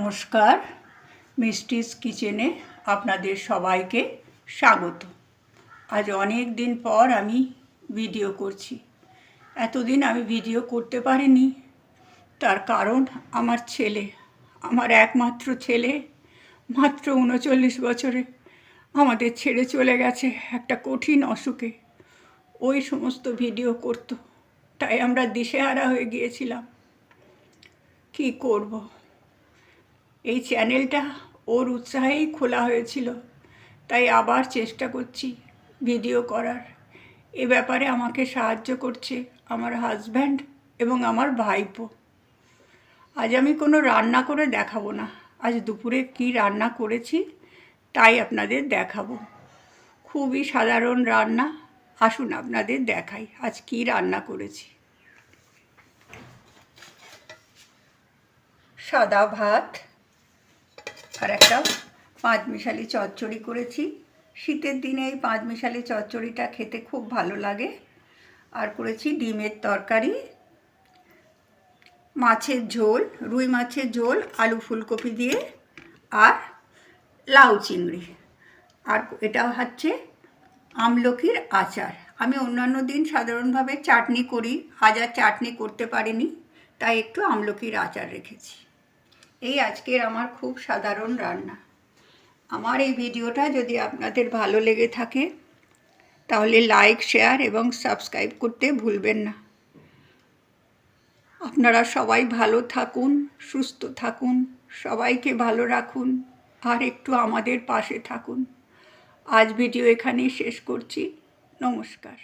নমস্কার, মিষ্টিস কিচেনে আপনাদের সবাইকে স্বাগত। আজ অনেক দিন পর আমি ভিডিও করছি। এতদিন আমি ভিডিও করতে পারিনি, তার কারণ আমার ছেলে, আমার একমাত্র ছেলে, মাত্র 39 বছরে আমাদের ছেড়ে চলে গেছে একটা কঠিন অসুখে। ওই সমস্ত ভিডিও করতো, তাই আমরা দিশেহারা হয়ে গিয়েছিলাম। কি করব? এই চ্যানেলটা ওর উৎসাহেই খোলা হয়েছিল, তাই আবার চেষ্টা করছি ভিডিও করার। এ ব্যাপারে আমাকে সাহায্য করছে আমার হাজব্যান্ড এবং আমার ভাইপো। আজ আমি কোনো রান্না করে দেখাবো না, আজ দুপুরে কি রান্না করেছি তাই আপনাদের দেখাবো। খুবই সাধারণ রান্না, আসুন আপনাদের দেখাই আজ কি রান্না করেছি। সাদা ভাত আর একটা পাঁচমিশালি চচ্চড়ি করেছি। শীতের দিনে এই পাঁচমিশালি চচ্চড়িটা খেতে খুব ভালো লাগে। আর করেছি ডিমের তরকারি, মাছের ঝোল, রুই মাছের ঝোল, আলু ফুলকপি দিয়ে, আর লাউ চিংড়ি। আর এটা হচ্ছে আমলকির আচার। আমি অন্যান্য দিন সাধারণভাবে চাটনি করি, আজ আর চাটনি করতে পারিনি, তাই একটু আমলকির আচার রেখেছি। এই আজকের আমার খুব সাধারণ রান্না। আমার এই ভিডিওটা যদি আপনাদের ভালো লেগে থাকে তাহলে লাইক, শেয়ার এবং সাবস্ক্রাইব করতে ভুলবেন না। আপনারা সবাই ভালো থাকুন, সুস্থ থাকুন, সবাইকে ভালো রাখুন আর একটু আমাদের পাশে থাকুন। আজ ভিডিও এখানেই শেষ করছি। নমস্কার।